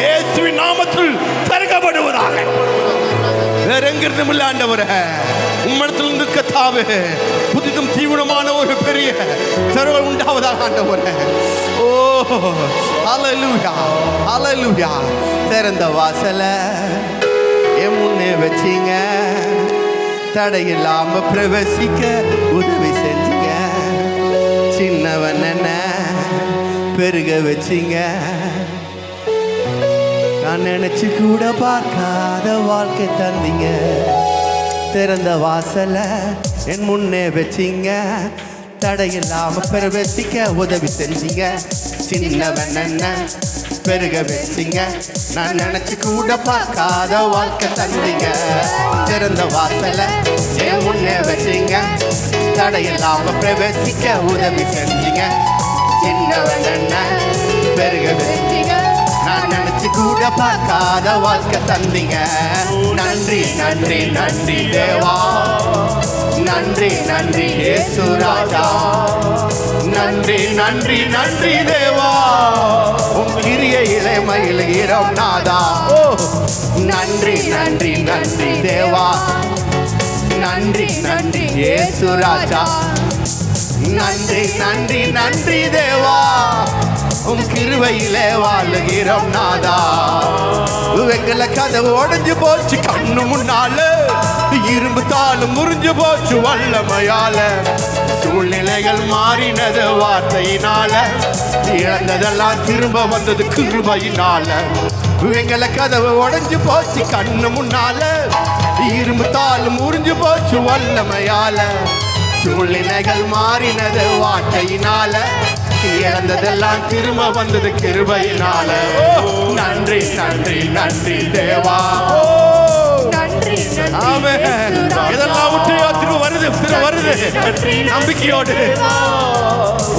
இயேசுவின் நாமத்தில் திறக்கப்படுவதாக. வேற எங்கிருந்தும் இல்லை ஆண்டவரே, உம்மிடத்திலிருந்து கர்த்தாவே புதிதும் தீவிரமான ஒரு பெரிய சர்வல் உண்டாவதாக ஆண்டவரே. ஓ ஹல்லேலூயா ஹல்லேலூயா. திறந்த வாசல என் முன்னே வச்சிங்க, தடையில்லாம பிரவேசிக்க உதவி செஞ்சீங்க. சின்னவன் என்ன பெருக வச்சிங்க, நான் நினைச்சு கூட பார்க்காத வாழ்க்கை தந்தீங்க. திறந்த வாசல என் முன்னே வச்சிங்க, தடையில்லாம பிரவேசிக்க உதவி செஞ்சீங்க. சின்னவன் என்ன பெருக வச்சிங்க, நான் நினைச்சு கூட பார்க்காத வாழ்க்கை தந்தீங்க. திறந்த வாசல என் முன்னே வச்சிங்க, தடையில்லாம பிரவேசிக்க உதவி செஞ்சீங்க. சின்னவன் என்ன பெருக வச்சிங்க, நான் நினைச்சு கூட பார்க்காத வாழ்க்கை தந்தீங்க. நன்றி நன்றி நன்றி தேவா, நன்றி நன்றி இயேசு ராஜா. நன்றி நன்றி நன்றி தேவா, உம் கிரியையிலே மகிழ்கிறோம் நாதா. ஓ நன்றி நன்றி நன்றி தேவா, நன்றி நன்றி இயேசு ராஜா. நன்றி நன்றி நன்றி தேவா, உம் கிருபையிலே வாழுகிறோம் நாதா. வெங்கல கதவு உடைஞ்சு போச்சு கண்ணு முன்னால, இரும்பு தாளும் முறிஞ்சு போச்சு வல்லமையால. சூழ்நிலைகள் மாறினது வார்த்தையினால, இழந்ததெல்லாம் திரும்ப வந்தது கிருபையினால. வெங்கல கதவு உடைஞ்சு போச்சு கண்ணு முன்னால, இரும்பு தாளும் முறிஞ்சு போச்சு வல்லமையால. சூழ்நிலைகள் மாறினது வார்த்தையினால, இழந்ததெல்லாம் திரும்ப வந்தது கிருபையினால. நன்றி நன்றி நன்றி தேவா. நன்றி ஆமென். இதெல்லாம் விட்டு திரும்ப வருது நம்பிக்கையோடு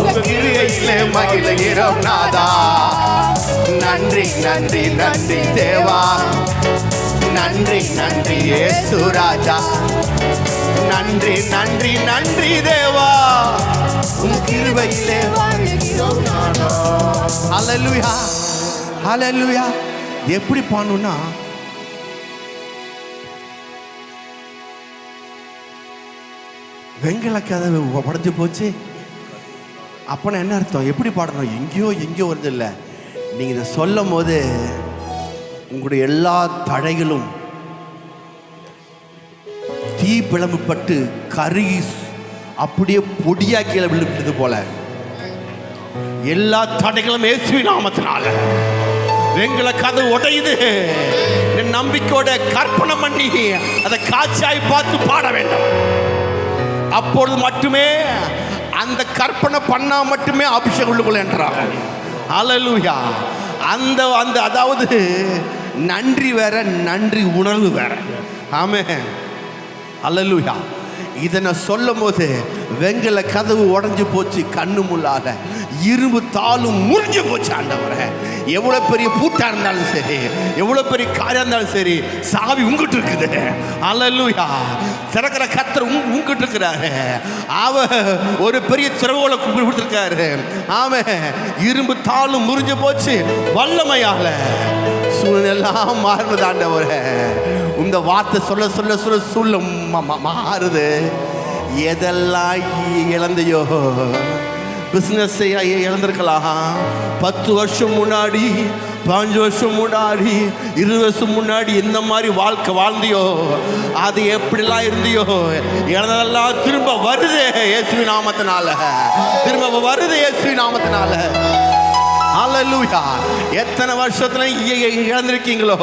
உங்க கிரியையிலே மகிழ்கிறோம் நாதா. நன்றி நன்றி நன்றி தேவா. நன்றி நன்றி இயேசு ராஜா. நன்றி நன்றி நன்றி தேவா. உன் கிருபையிலே வாழ்கிறோம் நாதா. ஹல்லேலூயா ஹல்லேலூயா. எப்படி பாடணும்னா, வெங்கல கதவு உடைஞ்சு போச்சு அப்பனா என்ன அர்த்தம்? எப்படி பாடணும்? எங்கேயோ வருது இல்லை. நீங்கள் இதை சொல்லும் போது உங்களுடைய எல்லா தடைகளும் தீ பிளம்புப்பட்டு கருகி அப்படியே பொடியா கீழே விழுந்தது போல எல்லா தடைகளும் இயேசுவின் நாமத்தினால வெங்கல கதவு உடையுது. நம்பிக்கையோட கற்பனை பண்ணி அதை காட்சியாய் பார்த்து பாட வேண்டும். அப்பொழுது மட்டுமே அந்த கற்பனை பண்ணா மட்டுமே அபிஷேகம் உள்ளுக்குள்ள என்றாங்க. ஹல்லேலூயா. அந்த அந்த அதாவது நன்றி வேற, நன்றி உணர்வு வேற. ஆமென். ஹல்லேலூயா. இதை நான் சொல்லும் போது வெங்கல கதவு உடஞ்சி போச்சு, கண்ணு முள்ளால இரும்பு தாளும் முறிஞ்சு போச்சு. ஆண்டவரே, எவ்வளோ பெரிய பூட்டா இருந்தாலும் சரி, எவ்வளோ பெரிய காரியம் இருந்தாலும் சரி, சாவி உங்ககிட்ட இருக்குது. ஹல்லேலூயா. திறக்கிற கர்த்தர் உங்ககிட்ட இருக்கிறாரு. அவ ஒரு பெரிய திறவுகளை கொடுத்துருக்காரு. ஆமென். இரும்பு தாளும் முறிஞ்சு போச்சு. வல்லமையால சூழ்நிலாம் மாறுது. ஆண்டவரே, இந்த வார்த்தை சொல்ல சொல்ல சொல்ல சூழ்நிலை மாறுது. எதெல்லாம் இழந்தையோ, பிஸ்னஸ் இழந்திருக்கலாம். 10 வருஷம் முன்னாடி, 5 வருஷம் முன்னாடி, 20 வருஷம் முன்னாடி எந்த மாதிரி வாழ்க்கை வாழ்ந்தியோ, அது எப்படிலாம் இருந்தியோ, இழந்ததெல்லாம் திரும்ப வருது இயேசுவின் நாமத்தினால. திரும்ப வருது இயேசுவின் நாமத்தினால. ஹல்லேலூயா. எத்தனை வருஷத்துல இழந்திருக்கீங்களோ,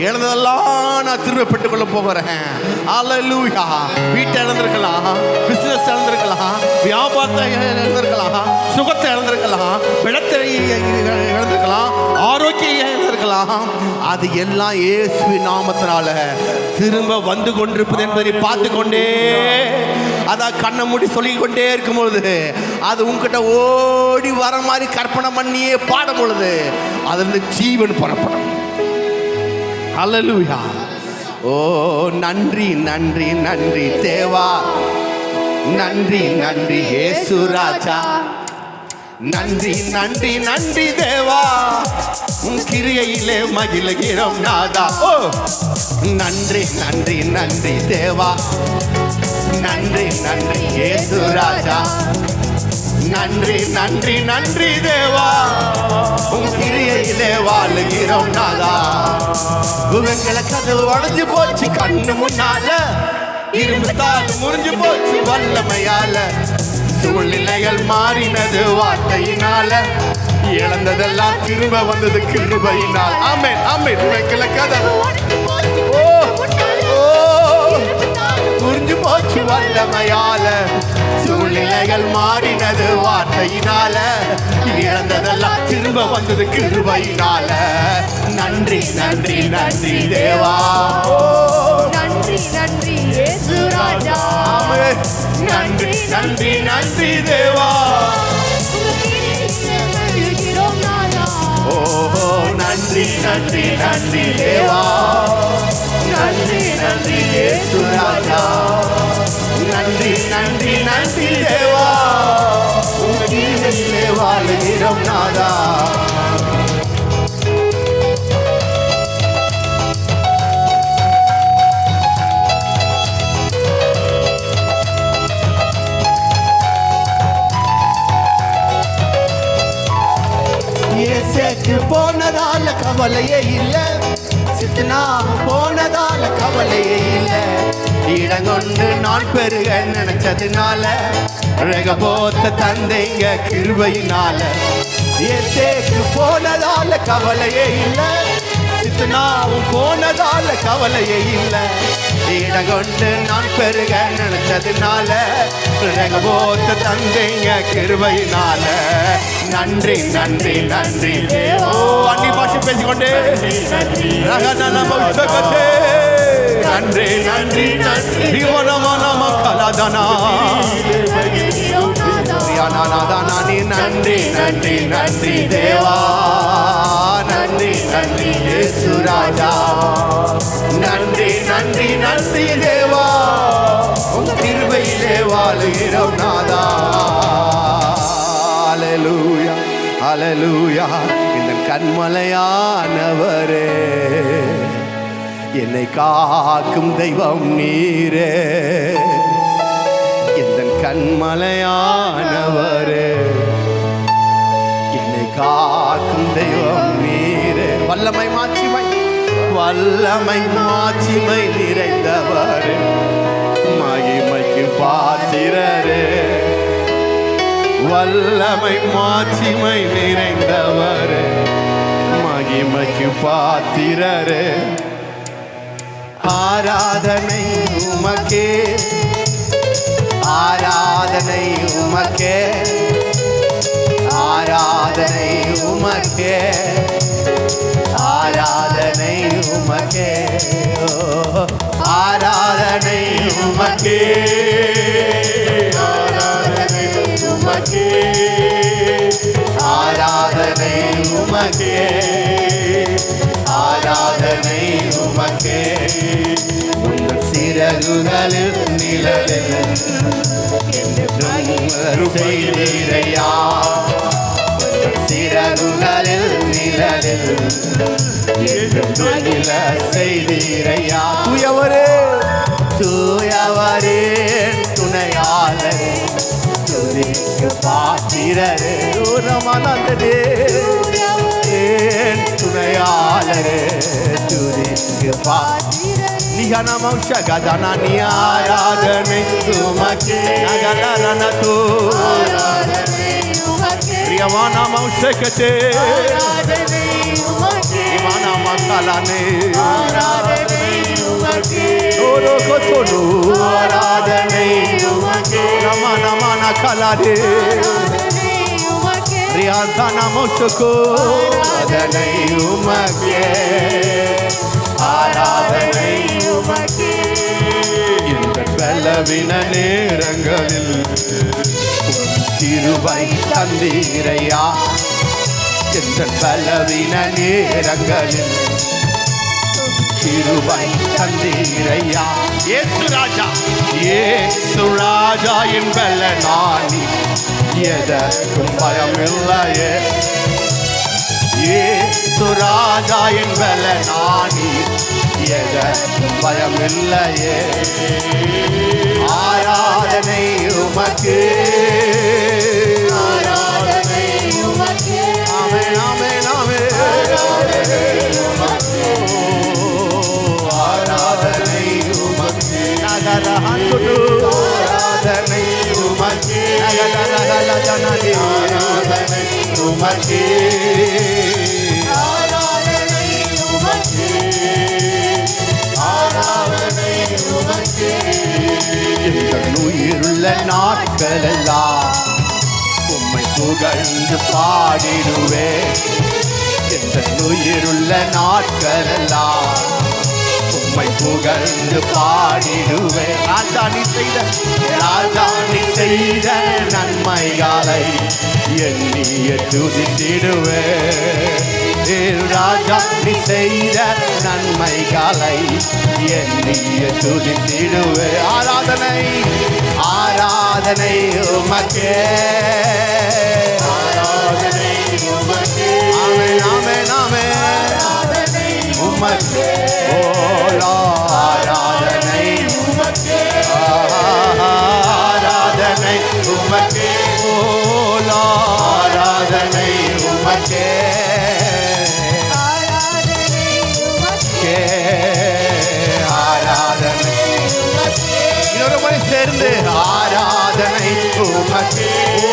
இழந்ததெல்லாம் நான் திரும்ப பெற்றுக்கொள்ள போகிறேன். ஹல்லேலூயா. வீட்டை இழந்திருக்கலாம், பிசினஸ் இழந்திருக்கலாம், வியாபாரத்தை இழந்திருக்கலாம், சுகத்தை இழந்திருக்கலாம், விளத்தை இழந்திருக்கலாம், ஆரோக்கியம் இழந்திருக்கலாம். அது எல்லாம் இயேசுவின் நாமத்தினால திரும்ப வந்து கொண்டிருப்பது என்பதை பார்த்து கொண்டே, அதான் கண்ணை மூடி சொல்லிக் கொண்டே இருக்கும் பொழுது அது உங்ககிட்ட ஓடி வர மாதிரி கற்பனை பண்ணியே பாடும் பொழுது அதிலிருந்து ஜீவன் புறப்படும். ஹல்லேலூயா. ஓ நன்றி நன்றி நன்றி தேவா. நன்றி நன்றி இயேசு ராஜா. நன்றி நன்றி நன்றி தேவா. உன் கிரியையிலே மகிழ்கிறோம் நாதா. ஓ நன்றி நன்றி நன்றி தேவா. நன்றி நன்றி இயேசு ராஜா. நன்றி நன்றி நன்றி தேவா. உன் கிரியையிலே வாழுகிறோம் நாதா. வெங்கல கதவு உடைஞ்சு போச்சு கண்ணு முன்னால, இரும்பு தாள் முறிஞ்சு போச்சு வல்லமையால. சூழ்நிலைகள் மாறினது வார்த்தையினால, இழந்ததெல்லாம் திரும்ப வந்தது கிருபையினால். ஆமென் ஆமென். வெங்கல கதவு முறிஞ்சு போச்சு வல்லமையால. சூழ்நிலைகள் மாறினது வார்த்தையினால, இழந்ததெல்லாம் திரும்ப வந்தது கிருபையினால. நன்றி நன்றி நன்றி தேவா. நன்றி நன்றி இயேசு ராஜா. நன்றி நன்றி நன்றி தேவா. ஓ நன்றி நன்றி நன்றி தேவா. நன்றி நன்றி இயேசு ராஜா. நன்றி நன்றி நன்றி தேவா. உங்க கிருபையிலே வாழுகிறோம் நாதா. இயேசுக்கு போனதால கவலையே இல்லை, சித்தனா போனதால கவலையே இல்லை. இடங்கொண்டு நான் பெருக நினைச்சதுனால, ரகபோத்த தந்தைங்க கிருபையினால. இயேசுக்கு போனதால கவலையே இல்லை, சித்தனாவும் போனதால கவலையே இல்லை. இடங்கொண்டு நான் பெருக நினைச்சதுனால, ரகபோத்த தந்தைங்க கிருபையினால. நன்றி நன்றி நன்றி ஓ அன்னி பாஷை பேசிக்கொண்டே ரகனனமௌஷகதே நன்றி நன்றி நன்றி ரிவனமனம கலதனா ரியானானாதானானி நன்றி நன்றி நன்றி தேவா நன்றி நன்றி இயேசு ராஜா நன்றி நன்றி நன்றி தேவா உம் கிருபையிலே வாழுகிறோம் நாதா ஹல்லேலூயா ஹல்லேலூயா இந்த கண்மலையானவரே என்னை காக்கும் தெய்வம் நீரே இந்த கண்மலையானவரே என்னை காக்கும் தெய்வம் நீரே வல்லமை மாட்சிமை நிறைந்தவரே மகிமைக்கு பாத்திரரே வல்லமை மாட்சிமை நிறைந்தவரே மகிமைக்கு பாத்திரரே ஆராதனை உமக்கே ஆராதனை உமக்கே ஆராதனை உமக்கே ஆராதனை உமக்கே ஆராதனை உமக்கே ஆராதனை உமக்கே ஆராதனை உமக்கே ஆராதனை உமக்கே உங்கள் சிறகுகளில் நிழலில் செய்தீரையா சிறகுகளில் நிழலில் செய்தீரையா தூயவரே தூயவரே துணையாளரே துதிக்கு பாத்திரரே ரமானந்தரே ஏன் துணையாளரே துதிக்கு பாத்திரரே நிகனமௌஷகதனா நீ ஆராதனை உமக்கே நகலரணது ஆராதனை உமக்கே ரியமானமௌஷகதே ஆராதனை உமக்கே இமானமகலனே ஆராதனை உமக்கே ஓரோகொத்தொடு ஆராதனை உமக்கே நமனமனகலரே ஆராதனை உமக்கே ரியாந்தனமௌஷகோ ஆராதனை உமக்கே ஆராதனை உமக்கே இந்த பலவீன நேரங்களில் கிருபை தந்தீரையா இந்த பலவீன நேரங்களில் கிருபை தந்தீரையா இயேசு ராஜா இயேசு ராஜா என் பலனானி எதற்கும் பயமில்லையே இயேசு ராஜா என் பலனானி எதற்கும் பயமில்லையே ஆராதனை உமக்கே ஆராதனை உமக்கே ஆமென் ஆமென் ஆமென் ஆராதனை உமக்கே நகரஹந்துடு ஆராதனை உமக்கே நகரஹலதனதி ஆராதனை உமக்கே ஆராதனை உமக்கே ஆராதனை உமக்கே இந்த உயிருள்ள நாட்களெல்லாம் உம்மை புகழ்ந்து பாடிடுவே இந்த உயிருள்ள நாட்களெல்லாம் உம்மை புகழ்ந்து பாடிடுவே ராஜா நீ செய்த நன்மைகளை எண்ணிய துதித்திடுவே ராஜா நீ செய்த நன்மைகளை எண்ணிய துதித்திடுவே ஆராதனை ஆராதனை உமக்கே ஆராதனை உமக்கே ஆமென் ஆமென் ஆமென் உமக்கே ஓலா ஆராதனை உமக்கே ஆராதனை உமக்கே ஓலா ஆராதனை உமக்கே ஆராதனை உமக்கே ஆராதனை உமக்கே இன்னொரு முறை சேர்ந்து ஆராதனை உமக்கே ஓ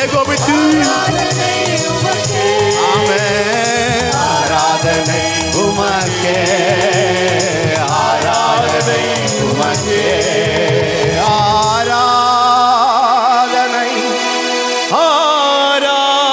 ஏகோபித்து ஆராதனை உமக்கே ஆமென் ஆராதனை உமக்கே ஆராதனை உமக்கே ஆராதனை ஆராதனை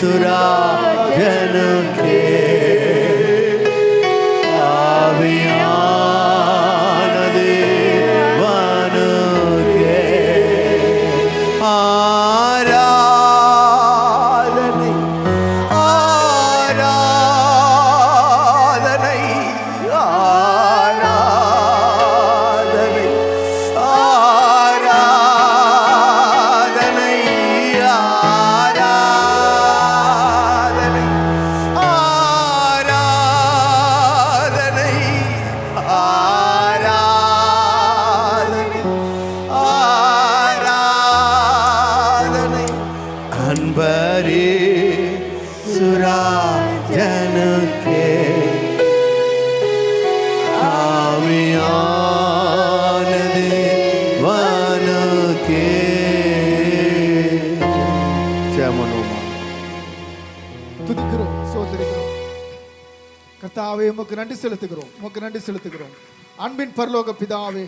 இயேசுராஜனுக்கே ஆவியான தேவனுக்கே ஆராதனை ஆராதனை ஆராதனை ஆராதனை ஆராதனை ஆராதனை ஆராதனை ஆராதனை அன்பரே சுராஜனுக்கே ஆவியானது வானுக்கே ஜெபமனுமா துதிக்கிறோம், சோதரிக்கிறோம். கர்த்தாவே உமக்கு நன்றி செலுத்துகிறோம், உமக்கு நன்றி செலுத்துகிறோம். அன்பின் பரலோக பிதாவே,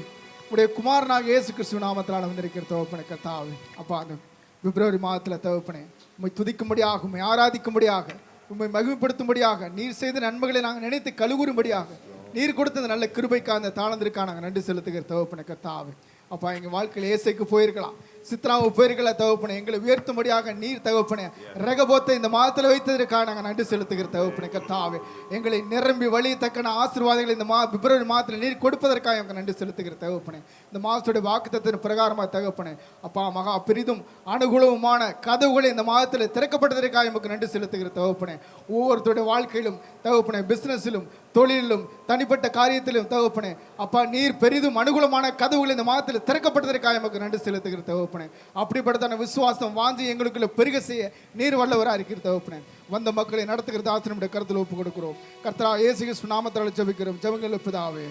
உடைய குமாரனாக இயேசு கிறிஸ்துவ நாமத்தினால வந்திருக்கிற தகப்பனே கர்த்தாவே, அப்பா அந்த பிப்ரவரி மாதத்தில் தகப்பனே உம்மை துதிக்கும்படியாக, உம்மை ஆராதிக்கும்படியாக, உம்மை மகிமைப்படுத்தும்படியாக, நீர் செய்த நன்மைகளை நாங்கள் நினைத்து கழுவுறும்படியாக, நீர் கொடுத்த நல்ல கிருபைக்காக அந்த தாளந்திற்காக நாங்கள் நன்றி செலுத்துகிற தகப்பனே கர்த்தாவே. அப்பா எங்கள் வாழ்க்கையில் ஏசைக்கு போயிருக்கலாம், சித்ராவு போயிருக்கலாம் தகப்பனே, எங்களை உயர்த்தும்படியாக நீர் தகப்பனே ரகபோத்தை இந்த மாதத்தில் வைத்ததற்காக நாங்கள் நன்றி செலுத்துகிற தகப்பனே கர்த்தாவே. எங்களை நிரம்பி வழியத்தக்கன ஆசீர்வாதங்களை இந்த பிப்ரவரி மாதத்தில் நீர் கொடுப்பதற்காக எங்களுக்கு நன்றி செலுத்துகிற தகப்பனே. இந்த மாதத்துடைய வாக்குத்தத்தின் பிரகாரமாக தகப்பனே அப்பா மகா பெரிதும் அனுகூலமான கதவுகளை இந்த மாதத்தில் திறக்கப்பட்டதற்காக எமக்கு நன்றி செலுத்துகிற தகப்பனே. ஒவ்வொருத்தருடைய வாழ்க்கையிலும் தகப்பனே, பிஸ்னஸிலும் தொழிலிலும் தனிப்பட்ட காரியத்திலும் தகப்பனே அப்பா நீர் பெரிதும் அனுகூலமான கதவுகளை இந்த மாதத்தில் திறக்கப்பட்டதற்காக எமக்கு நன்றி செலுத்துகிற தகப்பனே. அப்படிப்பட்டதான விசுவாசம் வாஞ்சி எங்களுக்குள்ள பெருக செய்ய நீர் வல்லவராக இருக்கிற தகப்பனே. வந்த மக்களை நடத்துகிறது ஆசிரியருடைய கருத்தில் ஒப்பு கொடுக்கிறோம். கர்த்தரா இயேசு கிறிஸ்து நாமத்தால் ஜெபிக்கிறோம், ஜெபங்கள் பிதாவே,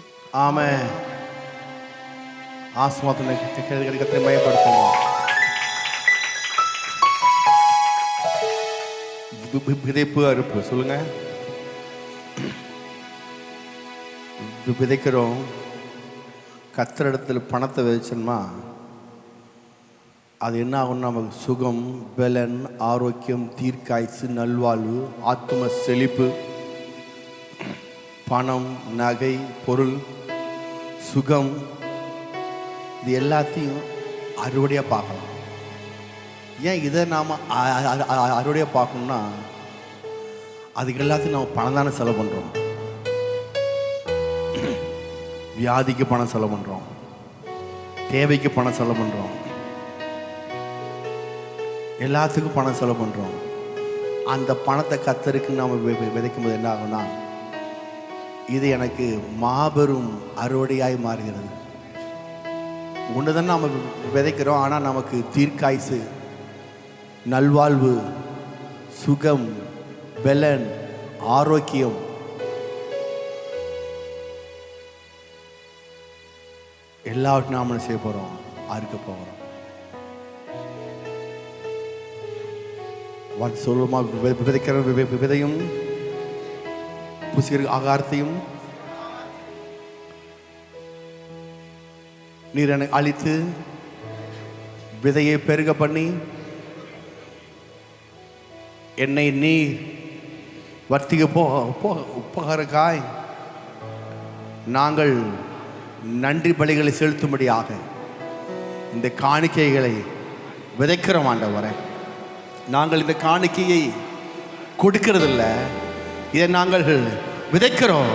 ஆமென். ஆஸ்மாத்தினை கர்த்தரை மயப்படுத்துவோம். விதைப்பு அறுப்பு சொல்லுங்க. விதைக்கிறோம், கர்த்தரிடத்தில் பணத்தை விதைச்சோம்னா அது என்ன ஆகும்னா நமக்கு சுகம், பலன், ஆரோக்கியம், தீர்க்காய்ச்சி, நல்வாழ்வு, ஆத்ம செழிப்பு, பணம், நகை, பொருள், சுகம், இது எல்லாத்தையும் அறுவடையாக பார்க்கலாம். ஏன் இதை நாம் அறுவடையாக பார்க்கணும்னா அதுக்கு எல்லாத்தையும் நம்ம பணம் தானே செலவு பண்ணுறோம். வியாதிக்கு பணம் செலவு பண்ணுறோம், தேவைக்கு பணம் செலவு பண்ணுறோம், எல்லாத்துக்கும் பணம் செலவு பண்ணுறோம். அந்த பணத்தை கர்த்தருக்கு நாம் விதைக்கும் போது என்ன ஆகும்னா இது எனக்கு மாபெரும் அறுவடையாய் மாறுகிறது. ஒன்று தான் நாம் விதைக்கிறோம், ஆனால் நமக்கு தீர்க்காய்சு, நல்வாழ்வு, சுகம், பலன், ஆரோக்கியம் எல்லாவற்றையும் நாம் செய்ய போகிறோம், அறுக்க போகிறோம். சொல்லுமா, விதைக்கிற விதையும் புசிக்கிற ஆகாரத்தையும் நீர் எனக்கு அழித்து விதையை பெருக பண்ணி என்னை நீ வர்த்திக உபகாரக்காய் நாங்கள் நன்றி பலிகளை செலுத்தும்படியாக இந்த காணிக்கைகளை விதைக்கிறோம் ஆண்டவரே. நாங்கள் இந்த காணிக்கையை கொடுக்கறதில்ல, இதை நாங்கள் விதைக்கிறோம்.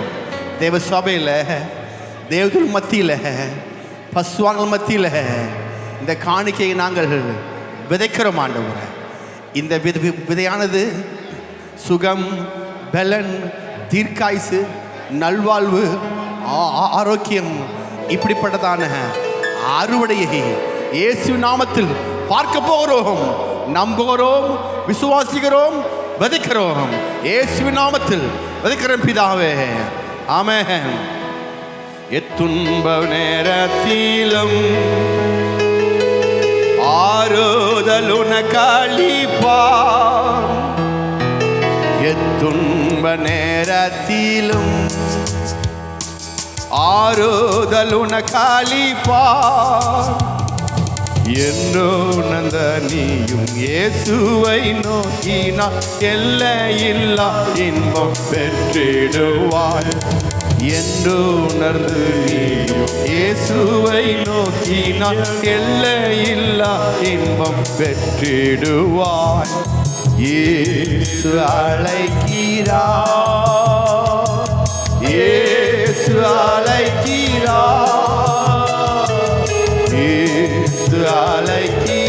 தேவ சபையில், தேவர்கள் மத்தியில், பசுவாங்கள் மத்தியில் இந்த காணிக்கையை நாங்கள் விதைக்கிறோம் ஆண்டவரே. இந்த விதையானது சுகம், பலன், தீர்க்காய்சு, நல்வாழ்வு, ஆரோக்கியம், இப்படிப்பட்டதான அறுவடையை இயேசு நாமத்தில் பார்க்க போகிறோம், நம்புகிறோம், விசுவாசிக்கிறோம், விதைக்கிறோம். இயேசு நாமத்தில் விதைக்கிறோம் பிதாவே, ஆமென். எத்துன்ப நேரத்திலும் ஆறுதல் உனக்களிப்பார், எத்துன்ப நேரத்திலும் ஆறுதல் உனக்களிப்பார், என்னோ நந்த நீயும் இயேசுவை நோக்கினால் எல்லையில்லா இன்பம் பெற்றிடுவாய். என்று உணர்ந்து நீயும் இயேசுவை நோக்கினால் எல்லையில்லா இன்பம் பெற்றிடுவாய். இயேசு அழைக்கிறார், இயேசு அழைக்கிறார், இயேசு அழைக்கிறார்.